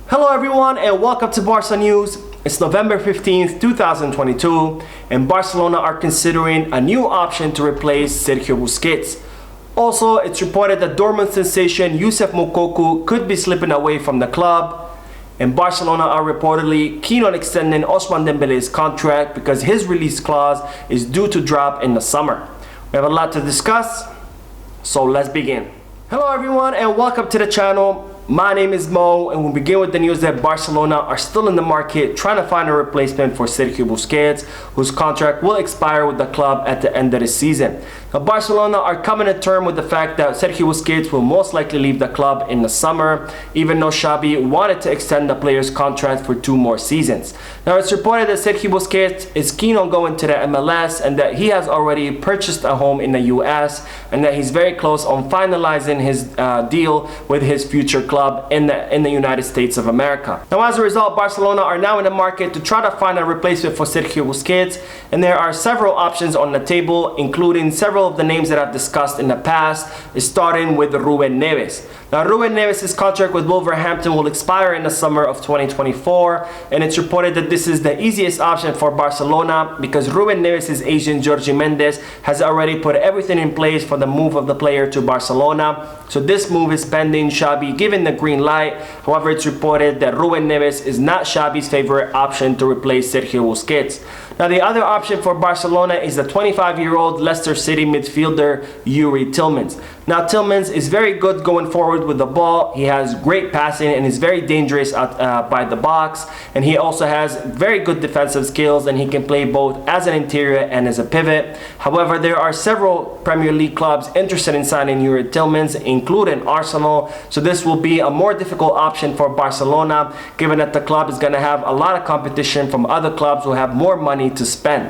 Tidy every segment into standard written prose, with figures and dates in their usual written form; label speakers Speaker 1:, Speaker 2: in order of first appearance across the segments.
Speaker 1: Hello everyone and welcome to Barca News. It's November 15th, 2022 and Barcelona are considering a new option to replace Sergio Busquets. Also, it's reported that Dortmund sensation Youssef Moukoko could be slipping away from the club. And Barcelona are reportedly keen on extending Ousmane Dembele's contract because his release clause is due to drop in the summer. We have a lot to discuss, so let's begin. Hello everyone and welcome to the channel. My name is Mo and we'll begin with the news that Barcelona are still in the market trying to find a replacement for Sergio Busquets, whose contract will expire with the club at the end of the season. Now, Barcelona are coming to terms with the fact that Sergio Busquets will most likely leave the club in the summer, even though Xavi wanted to extend the player's contract for 2 more seasons. Now, it's reported that Sergio Busquets is keen on going to the MLS and that he has already purchased a home in the US and that he's very close on finalizing his deal with his future club in the United States of America. Now, as a result, Barcelona are now in the market to try to find a replacement for Sergio Busquets, and there are several options on the table, including several of the names that I've discussed in the past, starting with Ruben Neves. Now, Ruben Neves' contract with Wolverhampton will expire in the summer of 2024, and it's reported that this is the easiest option for Barcelona because Ruben Neves' agent Jorge Mendes has already put everything in place for the move of the player to Barcelona. So this move is pending Xavi giving the green light. However, it's reported that Ruben Neves is not Xavi's favorite option to replace Sergio Busquets. Now, the other option for Barcelona is the 25-year-old Leicester City midfielder Youri Tielemans. Now, Tielemans is very good going forward with the ball. He has great passing and is very dangerous by the box. And he also has very good defensive skills and he can play both as an interior and as a pivot. However, there are several Premier League clubs interested in signing Youri Tielemans, including Arsenal. So this will be a more difficult option for Barcelona, given that the club is going to have a lot of competition from other clubs who have more money to spend.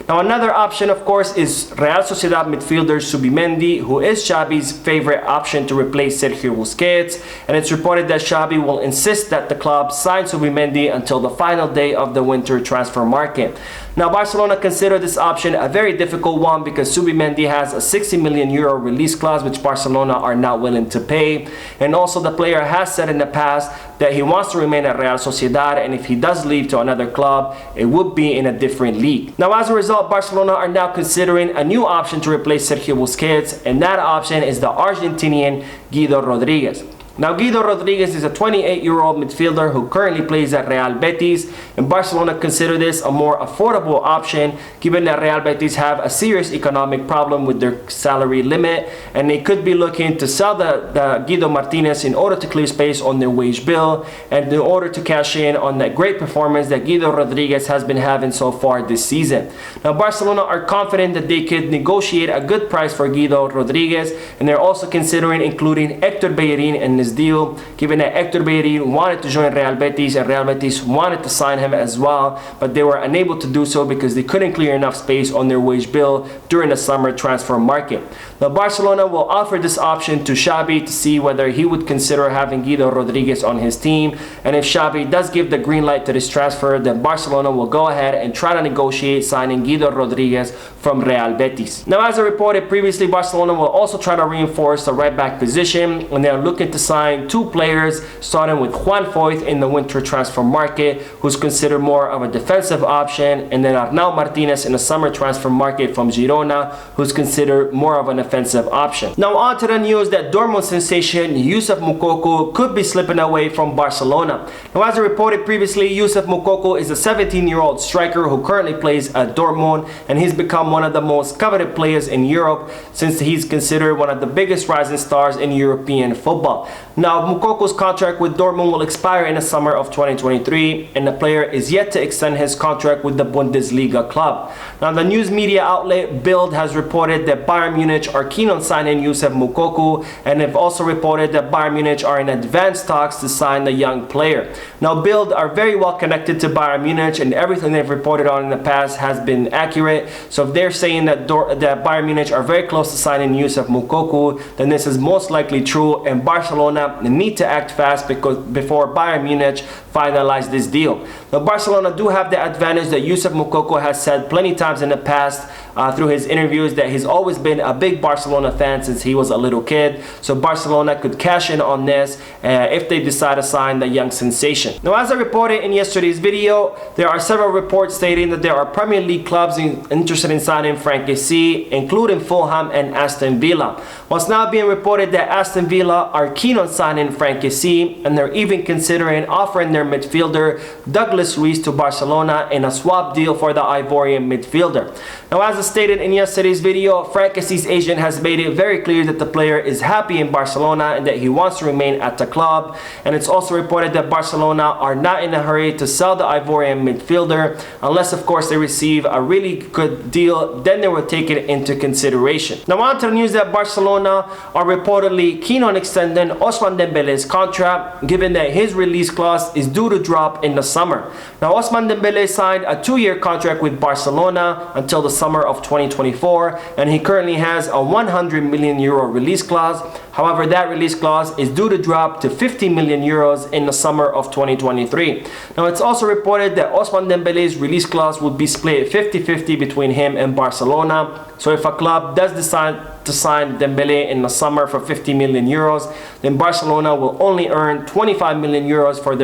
Speaker 1: Now, another option, of course, is Real Sociedad midfielder Zubimendi, who is Xavi's favorite option to replace Sergio Busquets, and it's reported that Xavi will insist that the club sign Zubimendi until the final day of the winter transfer market. Now, Barcelona consider this option a very difficult one because Zubimendi has a 60 million euro release clause, which Barcelona are not willing to pay. And also, the player has said in the past that he wants to remain at Real Sociedad, and if he does leave to another club, it would be in a different league. Now, as a result, Barcelona are now considering a new option to replace Sergio Busquets, and that option is the Argentinian Guido Rodriguez. Now, Guido Rodriguez is a 28-year-old midfielder who currently plays at Real Betis, and Barcelona consider this a more affordable option given that Real Betis have a serious economic problem with their salary limit, and they could be looking to sell the Guido Martinez in order to clear space on their wage bill and in order to cash in on that great performance that Guido Rodriguez has been having so far this season. Now, Barcelona are confident that they could negotiate a good price for Guido Rodriguez, and they're also considering including Hector Bellerin in this deal, given that Hector Bellerin wanted to join Real Betis and Real Betis wanted to sign him as well, but they were unable to do so because they couldn't clear enough space on their wage bill during the summer transfer market. Now, Barcelona will offer this option to Xavi to see whether he would consider having Guido Rodriguez on his team, and if Xavi does give the green light to this transfer, then Barcelona will go ahead and try to negotiate signing Guido Rodriguez from Real Betis. Now, as I reported previously, Barcelona will also try to reinforce the right back position, and they are looking to sign 2 players, starting with Juan Foyth in the winter transfer market, who's considered more of a defensive option, and then Arnau Martinez in the summer transfer market from Girona, who's considered more of an offensive option. Now, on to the news that Dortmund sensation Youssef Moukoko could be slipping away from Barcelona. Now, as I reported previously, Youssef Moukoko is a 17-year-old striker who currently plays at Dortmund, and he's become one of the most coveted players in Europe since he's considered one of the biggest rising stars in European football. Now, Moukoko's contract with Dortmund will expire in the summer of 2023, and the player is yet to extend his contract with the Bundesliga club. Now, the news media outlet Bild has reported that Bayern Munich are keen on signing Youssef Moukoko, and have also reported that Bayern Munich are in advanced talks to sign the young player. Now, Bild are very well connected to Bayern Munich, and everything they've reported on in the past has been accurate. So if they're saying that Bayern Munich are very close to signing Youssef Moukoko, then this is most likely true, and Barcelona Barcelona need to act fast before Bayern Munich finalize this deal. Now, Barcelona do have the advantage that Youssef Moukoko has said plenty times in the past through his interviews that he's always been a big Barcelona fan since he was a little kid. So Barcelona could cash in on this if they decide to sign the young sensation. Now, as I reported in yesterday's video, there are several reports stating that there are Premier League clubs interested in signing Frank Kessie, including Fulham and Aston Villa. Well, it's now being reported that Aston Villa are keen on signing Frank Kessie, and they're even considering offering their midfielder Douglas Luiz to Barcelona in a swap deal for the Ivorian midfielder. Now, as I stated in yesterday's video, Frank Kessie's agent has made it very clear that the player is happy in Barcelona and that he wants to remain at the club. And it's also reported that Barcelona are not in a hurry to sell the Ivorian midfielder unless, of course, they receive a really good deal. Then they will take it into consideration. Now, on to the news that Barcelona are reportedly keen on extending Ousmane Dembele's contract, given that his release clause is due to drop in the summer. Now, Ousmane Dembele signed a 2-year contract with Barcelona until the summer of 2024, and he currently has a 100 million euro release clause. However, that release clause is due to drop to 50 million euros in the summer of 2023. Now, it's also reported that Ousmane Dembele's release clause would be split 50-50 between him and Barcelona. So if a club does decide to sign Dembele in the summer for 50 million euros, then Barcelona will only earn 25 million euros for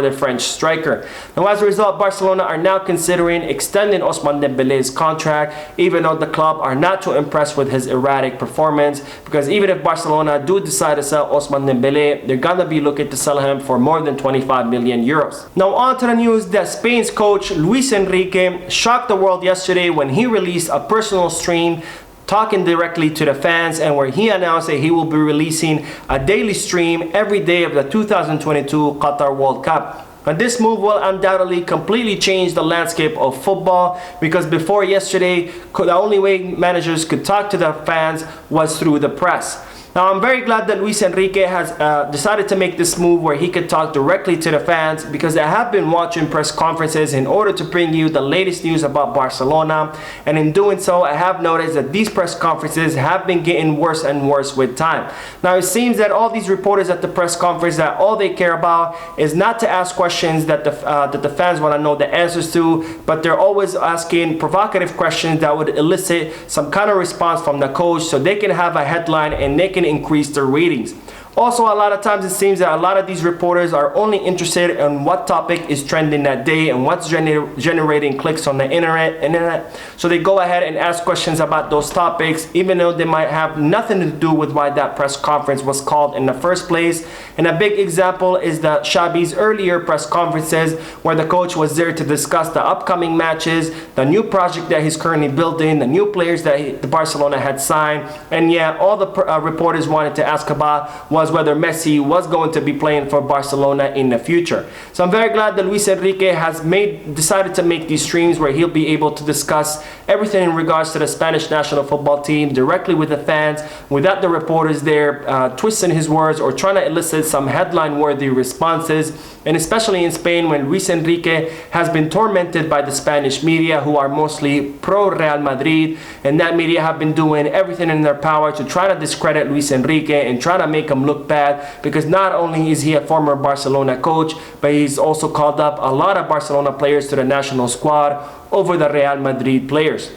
Speaker 1: their French striker. Now, as a result, Barcelona are now considering extending Ousmane Dembele's contract, even though the club are not too impressed with his erratic performance, because even if Barcelona do decide to sell Ousmane Dembele, they're gonna be looking to sell him for more than 25 million euros. Now, on to the news that Spain's coach Luis Enrique shocked the world yesterday when he released a personal stream talking directly to the fans, and where he announced that he will be releasing a daily stream every day of the 2022 Qatar World Cup. And this move will undoubtedly completely change the landscape of football, because before yesterday, the only way managers could talk to the fans was through the press. Now, I'm very glad that Luis Enrique has decided to make this move where he could talk directly to the fans, because I have been watching press conferences in order to bring you the latest news about Barcelona, and in doing so, I have noticed that these press conferences have been getting worse and worse with time. Now, it seems that all these reporters at the press conference, that all they care about is not to ask questions that the fans want to know the answers to, but they're always asking provocative questions that would elicit some kind of response from the coach, so they can have a headline and they can increase their ratings. Also, a lot of times it seems that a lot of these reporters are only interested in what topic is trending that day and what's generating clicks on the internet. So they go ahead and ask questions about those topics, even though they might have nothing to do with why that press conference was called in the first place. And a big example is the Xavi's earlier press conferences, where the coach was there to discuss the upcoming matches, the new project that he's currently building, the new players that the Barcelona had signed. And yeah, all the reporters wanted to ask about was whether Messi was going to be playing for Barcelona in the future. So I'm very glad that Luis Enrique has decided to make these streams where he'll be able to discuss everything in regards to the Spanish national football team directly with the fans, without the reporters there twisting his words or trying to elicit some headline-worthy responses. And especially in Spain, when Luis Enrique has been tormented by the Spanish media, who are mostly pro-Real Madrid, and that media have been doing everything in their power to try to discredit Luis Enrique and try to make him look bad, because not only is he a former Barcelona coach, but he's also called up a lot of Barcelona players to the national squad over the Real Madrid players.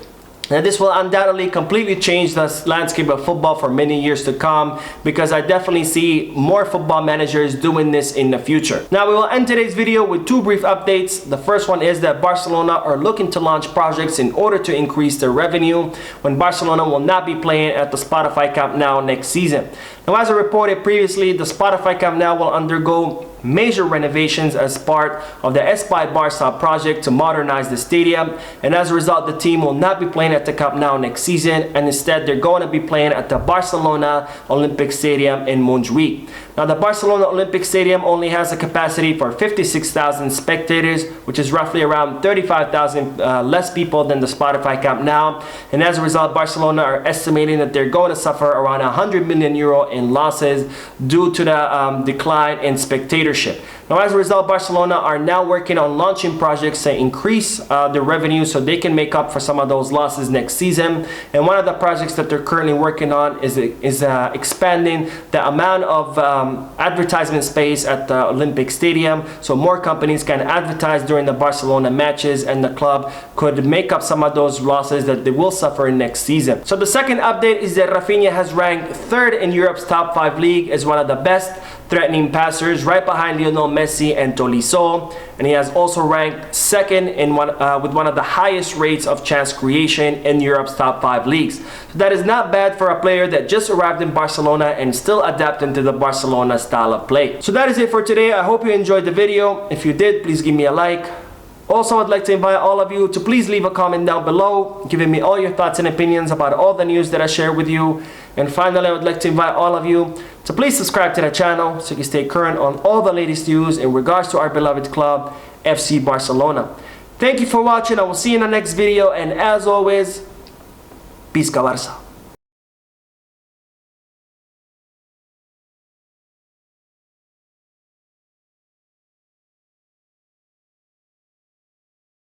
Speaker 1: Now, this will undoubtedly completely change the landscape of football for many years to come, because I definitely see more football managers doing this in the future. Now, we will end today's video with two brief updates. The first one is that Barcelona are looking to launch projects in order to increase their revenue, when Barcelona will not be playing at the Spotify Camp Nou next season. Now, as I reported previously, the Spotify Camp Nou will undergo major renovations as part of the Espai Barça project to modernize the stadium, and as a result, the team will not be playing at the Camp Nou next season, and instead they're going to be playing at the Barcelona Olympic Stadium in Montjuic. Now, the Barcelona Olympic Stadium only has a capacity for 56,000 spectators, which is roughly around 35,000 less people than the Spotify Camp Nou, and as a result, Barcelona are estimating that they're going to suffer around 100 million euro in losses due to the decline in spectatorship leadership. Now, as a result, Barcelona are now working on launching projects to increase their revenue so they can make up for some of those losses next season. And one of the projects that they're currently working on is expanding the amount of advertisement space at the Olympic Stadium, so more companies can advertise during the Barcelona matches, and the club could make up some of those losses that they will suffer next season. So the second update is that Rafinha has ranked 3rd in Europe's top 5 league as one of the best threatening passers, right behind Lionel Messi and Tolisso, and he has also ranked 2nd in with one of the highest rates of chance creation in Europe's top 5 leagues. So that is not bad for a player that just arrived in Barcelona and still adapting to the Barcelona style of play. So that is it for today. I hope you enjoyed the video. If you did, please give me a like. Also, I'd like to invite all of you to please leave a comment down below, giving me all your thoughts and opinions about all the news that I share with you. And finally, I would like to invite all of you to please subscribe to the channel so you can stay current on all the latest news in regards to our beloved club, FC Barcelona. Thank you for watching. I will see you in the next video, and as always, Peace, Barça.